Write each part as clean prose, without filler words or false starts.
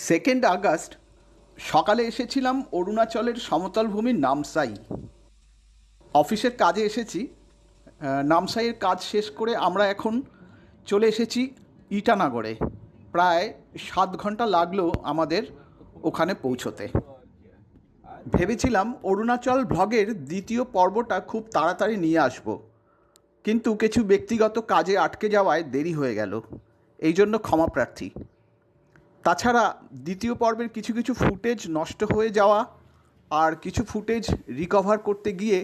2 August সকালে এসেছিলাম অরুণাচলের সমতল ভূমির নামসাই। অফিসের কাজে এসেছি। নামসাইয়ের কাজ শেষ করে আমরা এখন চলে এসেছি ইটানগরে। প্রায় 7 ঘন্টা লাগলো আমাদের ওখানে পৌঁছোতে। ভেবেছিলাম অরুণাচল ভ্লগের দ্বিতীয় পর্বটা খুব তাড়াতাড়ি নিয়ে আসব, কিন্তু কিছু ব্যক্তিগত কাজে আটকে যাওয়ায় দেরি হয়ে গেল। এই জন্য ক্ষমা প্রার্থী। তাছাড়া দ্বিতীয় পর্বের কিছু কিছু ফুটেজ নষ্ট হয়ে যাওয়া আর কিছু ফুটেজ রিকভার করতে গিয়ে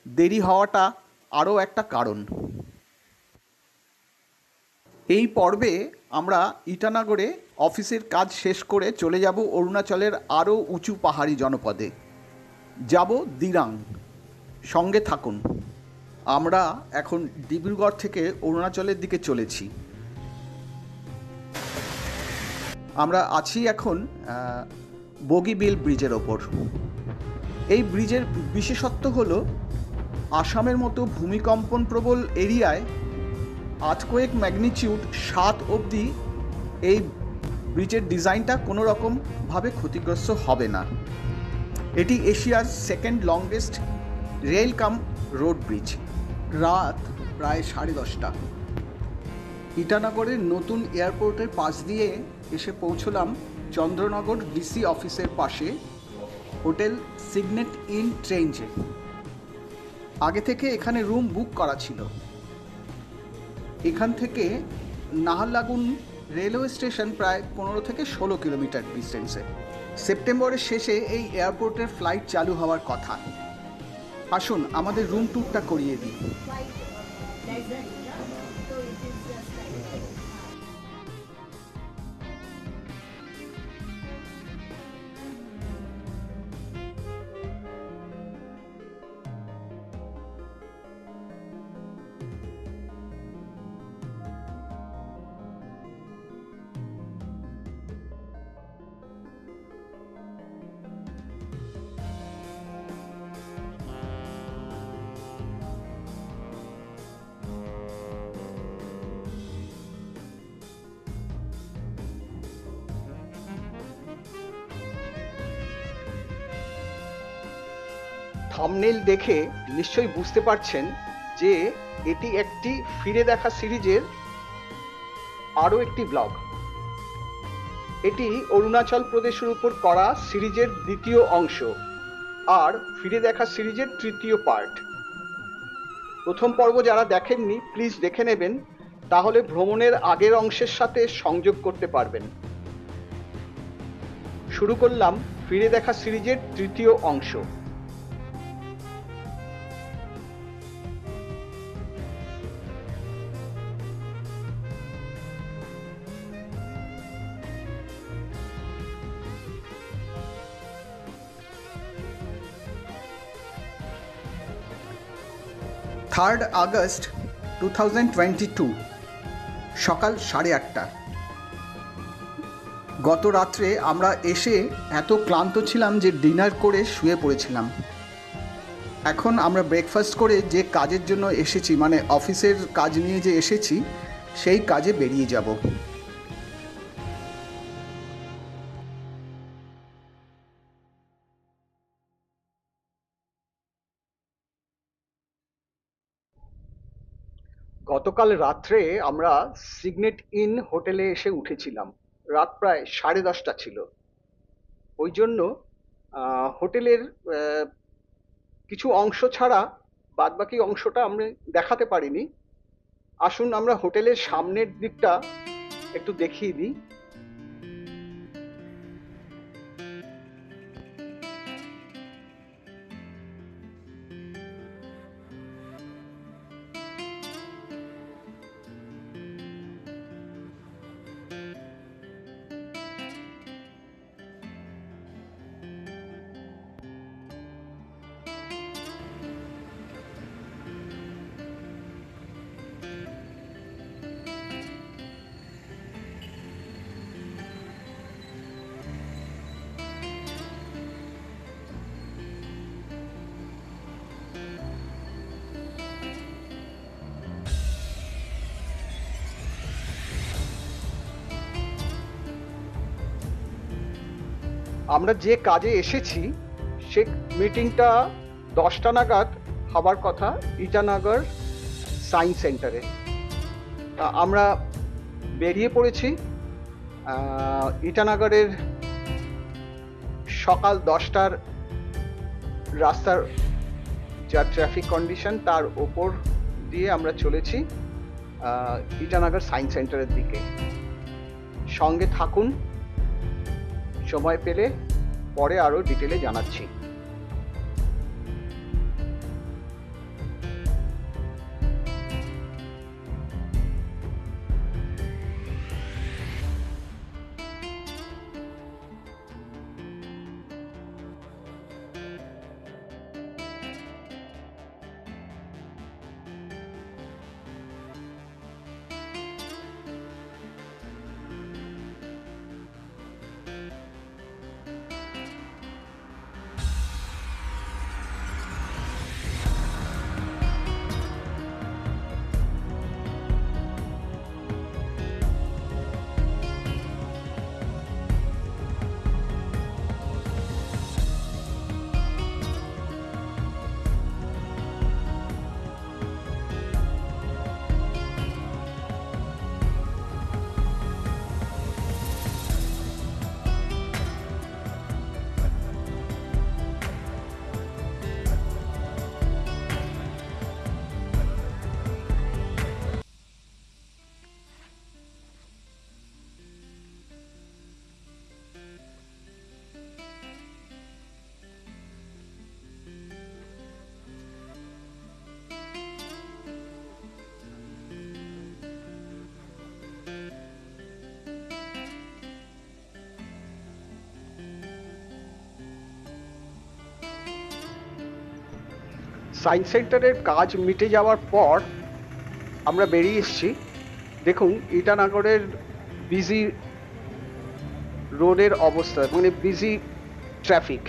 দেরি হওয়াটা আরও একটা কারণ। এই পর্বে আমরা ইটানগরে অফিসের কাজ শেষ করে চলে যাব অরুণাচলের আরও উঁচু পাহাড়ি জনপদে, যাব দিরাং। সঙ্গে থাকুন। আমরা এখন ডিব্রুগড় থেকে অরুণাচলের দিকে চলেছি। আমরা আছি এখন বগিবিল ব্রিজের ওপর। এই ব্রিজের বিশেষত্ব হলো আসামের মতো ভূমিকম্পন প্রবল এরিয়ায় আর্থকোয়েক ম্যাগনিটিউড 7 অবধি এই ব্রিজের ডিজাইনটা কোনো রকমভাবে ক্ষতিগ্রস্ত হবে না। এটি এশিয়ার সেকেন্ড লংগেস্ট রেল কাম রোড ব্রিজ। রাত প্রায় 10:30। ইটানগরের নতুন এয়ারপোর্টের পাশ দিয়ে এসে পৌঁছলাম চন্দ্রনগর ডিসি অফিসের পাশে হোটেল সিগনেট ইন ট্রেঞ্জে। আগে থেকে এখানে রুম বুক করা ছিল। এখান থেকে নাহরলাগুন রেলওয়ে স্টেশন প্রায় 15 থেকে 16 কিলোমিটার ডিস্টেন্সে। সেপ্টেম্বরের শেষে এই এয়ারপোর্টের ফ্লাইট চালু হওয়ার কথা। আসুন আমাদের রুম ট্যুরটা করিয়ে দিই। থাম্বনেইল দেখে নিশ্চয়ই বুঝতে পারছেন যে এটি একটি ফিরে দেখা সিরিজের আরও একটি ব্লগ। এটি অরুণাচল প্রদেশের উপর করা সিরিজের দ্বিতীয় অংশ আর ফিরে দেখা সিরিজের তৃতীয় পার্ট। প্রথম পর্ব যারা দেখেননি প্লিজ দেখে নেবেন, তাহলে ভ্রমণের আগের অংশের সাথে সংযোগ করতে পারবেন। শুরু করলাম ফিরে দেখা সিরিজের তৃতীয় অংশ। আগস্ট 2022 সকাল 8:30। গত রাত্রে আমরা এসে এত ক্লান্ত ছিলাম যে ডিনার করে শুয়ে পড়েছিলাম। এখন আমরা ব্রেকফাস্ট করে যে কাজের জন্য এসেছি, মানে অফিসের কাজ নিয়ে যে এসেছি, সেই কাজে বেরিয়ে যাব। গতকাল রাত্রে আমরা সিগনেট ইন হোটেলে এসে উঠেছিলাম। রাত প্রায় 10:30 ছিল। ওই জন্য হোটেলের কিছু অংশ ছাড়া বাদবাকি অংশটা আমরা দেখাতে পারিনি। আসুন আমরা হোটেলের সামনের দিকটা একটু দেখিয়ে দিই। আমরা যে কাজে এসেছি সে মিটিংটা 10টা নাগাদ হবার কথা ইটানগর সায়েন্স সেন্টারে। আমরা বেরিয়ে পড়েছি। ইটানগরের সকাল 10টার রাস্তার যা ট্রাফিক কন্ডিশন তার ওপর দিয়ে আমরা চলেছি ইটানগর সায়েন্স সেন্টারের দিকে। সঙ্গে থাকুন, সময় পেলে পরে আরো ডিটেলে জানাচ্ছি। সায়েন্স সেন্টারের কাজ মিটে যাওয়ার পর আমরা বেরিয়ে এসেছি। দেখুন ইটানগরের বিজি রোডের অবস্থা, মানে বিজি ট্রাফিক।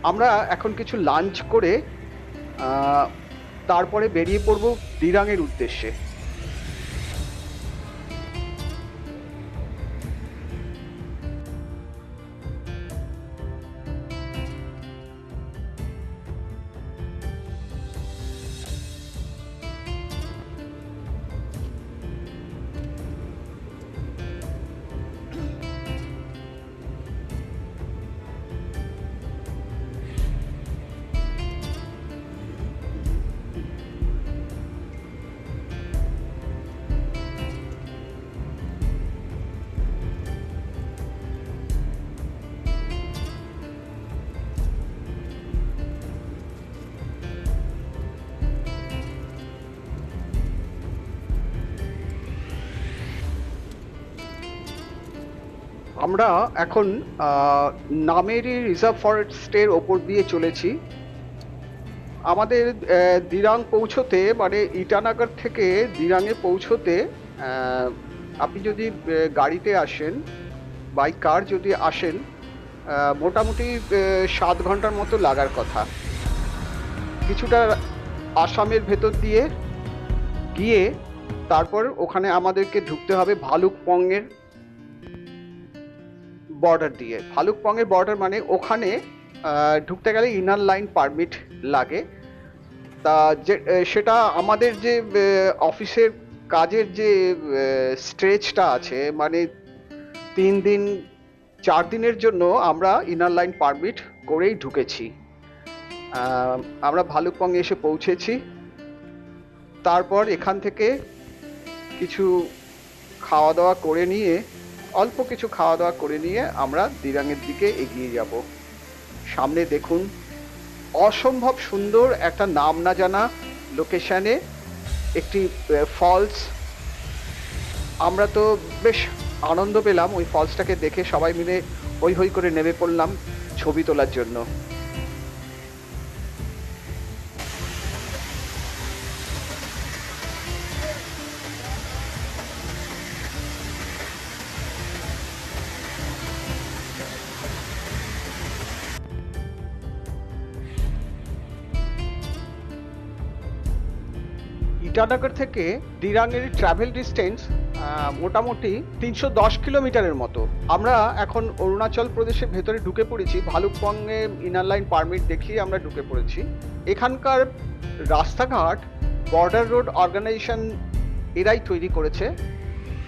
আমরা এখন কিছু লাঞ্চ করে তারপরে বেরিয়ে পড়ব দিরাংয়ের উদ্দেশ্যে। আমরা এখন নামেরি রিজার্ভ ফরেস্টের ওপর দিয়ে চলেছি। আমাদের দিরাং পৌঁছতে, মানে ইটানগর থেকে দিরাংয়ে পৌঁছতে আপনি যদি গাড়িতে আসেন, বাই কার যদি আসেন, মোটামুটি 7 ঘন্টার মতো লাগার কথা। কিছুটা আসামের ভেতর দিয়ে গিয়ে তারপর ওখানে আমাদেরকে ঢুকতে হবে ভালুকপংয়ের বর্ডার দিয়ে। ভালুকপংয়ের বর্ডার মানে ওখানে ঢুকতে গেলে ইনার লাইন পারমিট লাগে। তা যে সেটা আমাদের যে অফিসের কাজের যে স্ট্রেচটা আছে, মানে 3 দিন 4 দিনের জন্য আমরা ইনার লাইন পারমিট করেই ঢুকেছি। আমরা ভালুকপং এসে পৌঁছেছি। তারপর এখান থেকে কিছু খাওয়া দাওয়া করে নিয়ে, অল্প কিছু খাওয়া দাওয়া করে নিয়ে আমরা দিরাংয়ের দিকে এগিয়ে যাব। সামনে দেখুন অসম্ভব সুন্দর একটা নাম না জানা লোকেশনে একটি ফলস। আমরা তো বেশ আনন্দ পেলাম ওই ফলসটাকে দেখে, সবাই মিলে হই হই করে নেমে পড়লাম ছবি তোলার জন্য। ইটানগর থেকে দিরাংয়ের ট্রাভেল ডিস্টেন্স মোটামুটি 310 কিলোমিটারের মতো। আমরা এখন অরুণাচল প্রদেশের ভেতরে ঢুকে পড়েছি। ভালুকপংয়ে ইনার লাইন পারমিট দেখিয়ে আমরা ঢুকে পড়েছি। এখানকার রাস্তাঘাট বর্ডার রোড অর্গানাইজেশন এরাই তৈরি করেছে।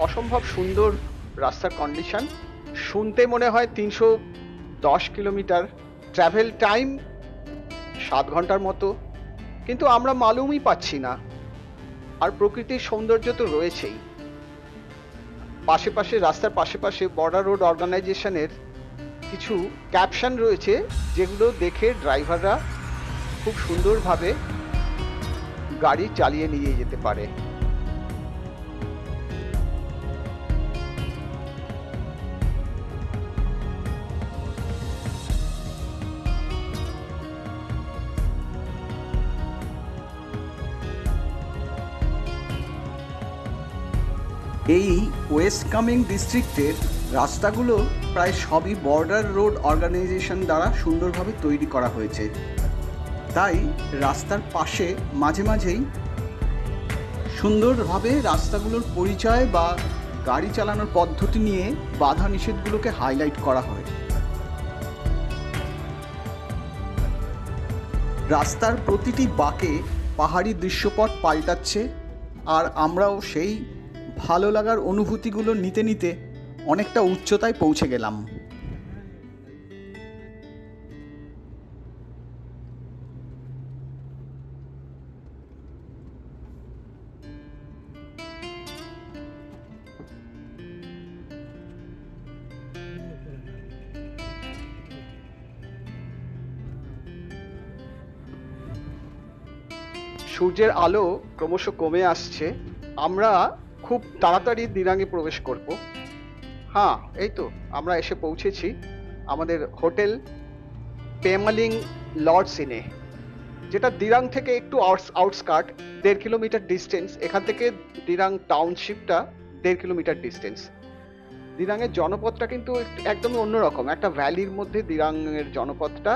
অসম্ভব সুন্দর রাস্তার কন্ডিশন। শুনতে মনে হয় 310 কিলোমিটার, ট্রাভেল টাইম 7 ঘন্টার মতো, কিন্তু আমরা মালুমই পাচ্ছি না। আর প্রকৃতির সৌন্দর্য তো রয়েছেই। পাশে রাস্তার পাশে বর্ডার রোড অর্গানাইজেশনের কিছু ক্যাপশন রয়েছে, যেগুলো দেখে ড্রাইভাররা খুব সুন্দরভাবে গাড়ি চালিয়ে নিয়ে যেতে পারে। এই ওয়েস্ট কামিং ডিস্ট্রিক্টের রাস্তাগুলো প্রায় সবই বর্ডার রোড অর্গানাইজেশন দ্বারা সুন্দরভাবে তৈরি করা হয়েছে। তাই রাস্তার পাশে মাঝে মাঝেই সুন্দরভাবে রাস্তাগুলোর পরিচয় বা গাড়ি চালানোর পদ্ধতি নিয়ে বাধা নিষেধগুলোকে হাইলাইট করা হয়। রাস্তার প্রতিটি বাঁকে পাহাড়ি দৃশ্যপট পাল্টাচ্ছে, আর আমরাও সেই ভালো লাগার অনুভূতিগুলো নিতে নিতে অনেকটা উচ্চতায় পৌঁছে গেলাম। সূর্যের আলো ক্রমশ কমে আসছে। আমরা খুব তাড়াতাড়ি দিরাঙে প্রবেশ করব। হ্যাঁ, এই তো আমরা এসে পৌঁছেছি আমাদের হোটেল পেমালিং লর্ডস ইনে, যেটা দিরাং থেকে একটু আউটস্কার্ট, 1.5 কিলোমিটার ডিস্টেন্স। এখান থেকে দিরাং টাউনশিপটা 1.5 কিলোমিটার ডিস্টেন্স। দিরাঙের জনপদটা কিন্তু একদমই অন্যরকম, একটা ভ্যালির মধ্যে দিরাঙের জনপদটা।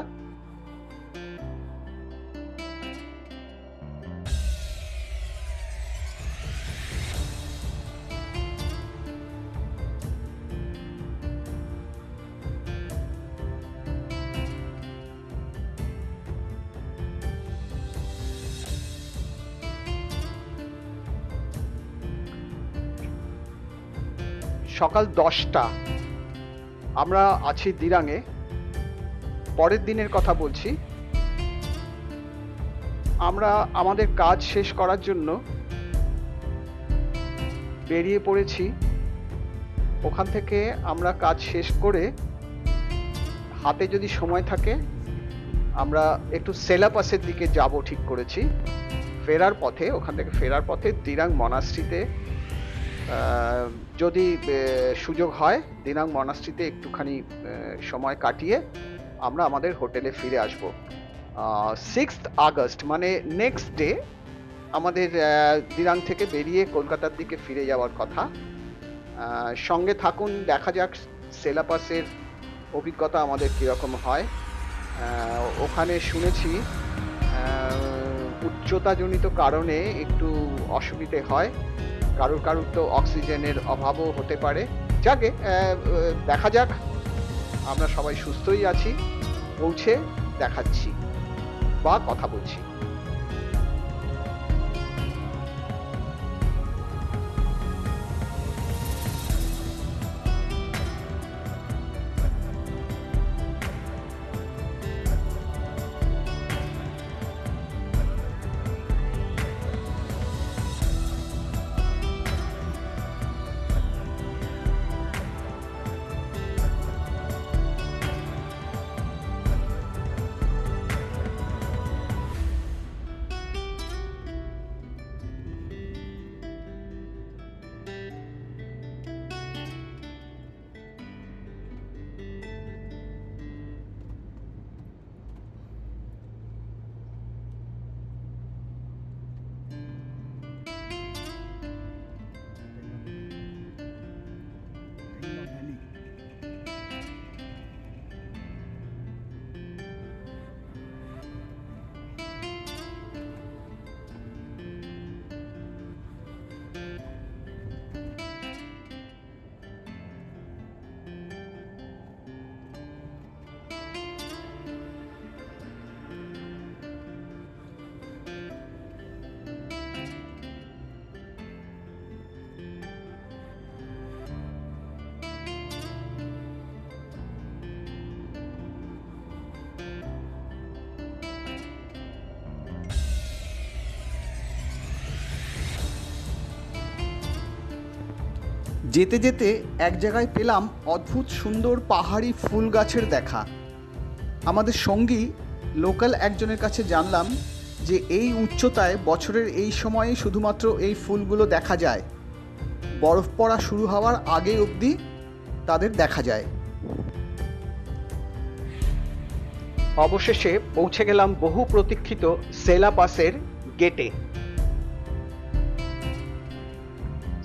সকাল 10টা, আমরা আছি দিরাঙে। পরের দিনের কথা বলছি। আমরা আমাদের কাজ শেষ করার জন্য বেরিয়ে পড়েছি। ওখান থেকে আমরা কাজ শেষ করে হাতে যদি সময় থাকে আমরা একটু সেলাপাসের দিকে যাব ঠিক করেছি। ওখান থেকে ফেরার পথে দিরাং মনাস্ট্রিতে যদি সুযোগ হয়, দিরাং মনাস্ট্রিতে একটুখানি সময় কাটিয়ে আমরা আমাদের হোটেলে ফিরে আসব। 6 আগস্ট মানে নেক্সট ডে আমাদের দিরাং থেকে বেরিয়ে কলকাতার দিকে ফিরে যাওয়ার কথা। সঙ্গে থাকুন, দেখা যাক সেলাপাসের অভিজ্ঞতা আমাদের কীরকম হয়। ওখানে শুনেছি উচ্চতাজনিত কারণে একটু অসুবিধে হয়, কারুর তো অক্সিজেনের অভাবও হতে পারে। যাকে দেখা যাক, আমরা সবাই সুস্থই আছি। পৌঁছে দেখাচ্ছি বা কথা বলছি। যেতে যেতে এক জায়গায় পেলাম অদ্ভুত সুন্দর পাহাড়ি ফুল গাছের দেখা। আমাদের সঙ্গী লোকাল একজনের কাছে জানলাম যে এই উচ্চতায় বছরের এই সময়ে শুধুমাত্র এই ফুলগুলো দেখা যায়, বরফ পড়া শুরু হওয়ার আগে অবধি তাদের দেখা যায়। অবশেষে পৌঁছে গেলাম বহু প্রতীক্ষিত সেলা পাসের গেটে।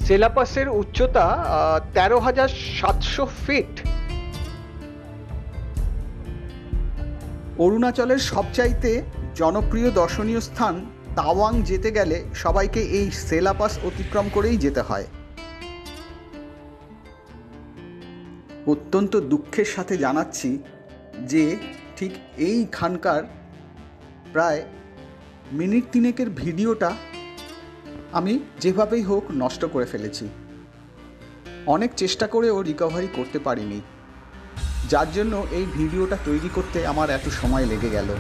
সেলা পাসের উচ্চতা 13,700 ফিট। অরুণাচলের সবচাইতে জনপ্রিয় দর্শনীয় স্থান তাওয়াং যেতে গেলে সবাইকে এই সেলা পাস অতিক্রম করেই যেতে হয়। অত্যন্ত দুঃখের সাথে জানাচ্ছি যে ঠিক এইখানকার প্রায় মিনিট 3 ভিডিওটা আমি যেভাবেই হোক নষ্ট করে ফেলেছি। অনেক চেষ্টা করেও রিকভারি করতে পারিনি, যার জন্য এই ভিডিওটা তৈরি করতে আমার এত সময় লেগে গেল।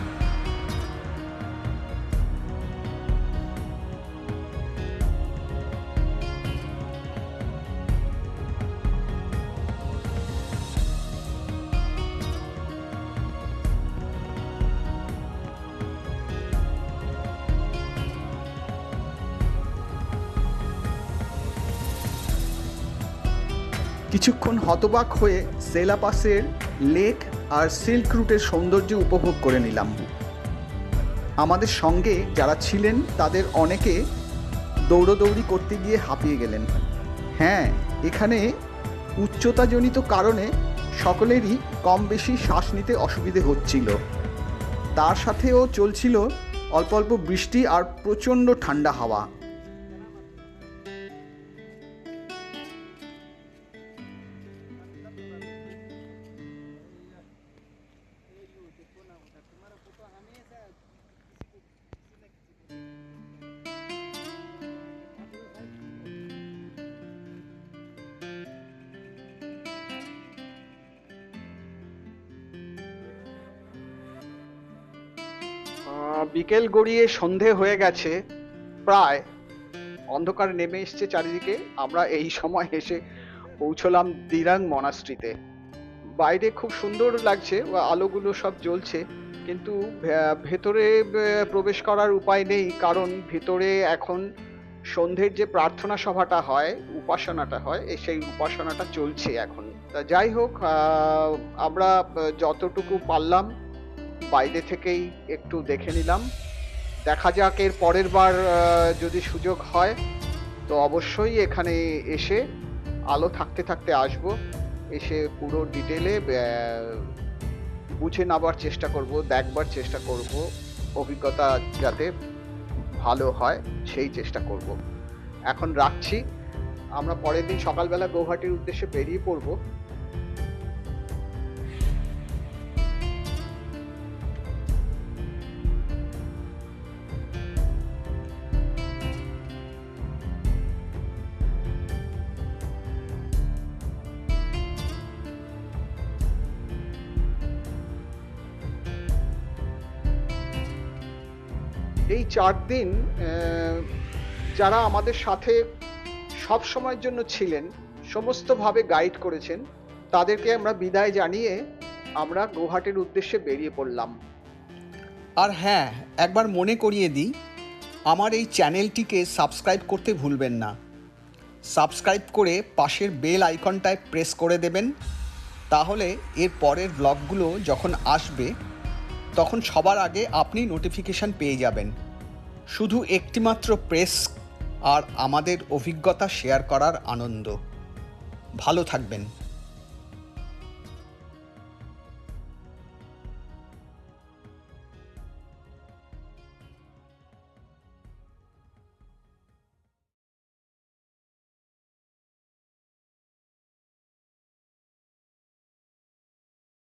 কিছুক্ষণ হতবাক হয়ে সেলা পাসের লেক আর সিল্ক রুটের সৌন্দর্য উপভোগ করে নিলাম। আমাদের সঙ্গে যারা ছিলেন তাদের অনেকে দৌড়দৌড়ি করতে গিয়ে হাঁপিয়ে গেলেন। হ্যাঁ, এখানে উচ্চতাজনিত কারণে সকলেরই কম বেশি শ্বাস নিতে অসুবিধে হচ্ছিল। তার সাথেও চলছিল অল্প অল্প বৃষ্টি আর প্রচণ্ড ঠান্ডা হাওয়া। বিকেল গড়িয়ে সন্ধে হয়ে গেছে, প্রায় অন্ধকার নেমে এসছে চারিদিকে। আমরা এই সময় এসে পৌঁছলাম দিরাং মনাস্ট্রিতে। বাইরে খুব সুন্দর লাগছে, আলোগুলো সব জ্বলছে, কিন্তু ভেতরে প্রবেশ করার উপায় নেই, কারণ ভেতরে এখন সন্ধ্যের যে প্রার্থনা সভাটা হয়, উপাসনাটা হয়, সেই উপাসনাটা চলছে এখন। তা যাই হোক, আমরা যতটুকু পারলাম বাইরে থেকেই একটু দেখে নিলাম। দেখা যাক এর পরের বার যদি সুযোগ হয় তো অবশ্যই এখানে এসে আলো থাকতে থাকতে আসবো, এসে পুরো ডিটেলে বুঝে নেবার চেষ্টা করব, দেখবার চেষ্টা করব, অভিজ্ঞতা যাতে ভালো হয় সেই চেষ্টা করব। এখন রাখছি, আমরা পরের দিন সকালবেলা গৌহাটির উদ্দেশ্যে বেরিয়ে পড়ব। এই 4 দিন যারা আমাদের সাথে সব সময়ের জন্য ছিলেন, সমস্তভাবে গাইড করেছেন, তাদেরকে আমরা বিদায় জানিয়ে আমরা গৌহাটির উদ্দেশ্যে বেরিয়ে পড়লাম। আর হ্যাঁ, একবার মনে করিয়ে দিই, আমার এই চ্যানেলটিকে সাবস্ক্রাইব করতে ভুলবেন না। সাবস্ক্রাইব করে পাশের বেল আইকনটায় প্রেস করে দেবেন, তাহলে এর পরের ব্লগগুলো যখন আসবে তখন সবার আগে আপনি নোটিফিকেশান পেয়ে যাবেন। শুধু একটিমাত্র প্রেস আর আমাদের অভিজ্ঞতা শেয়ার করার আনন্দ। ভালো থাকবেন।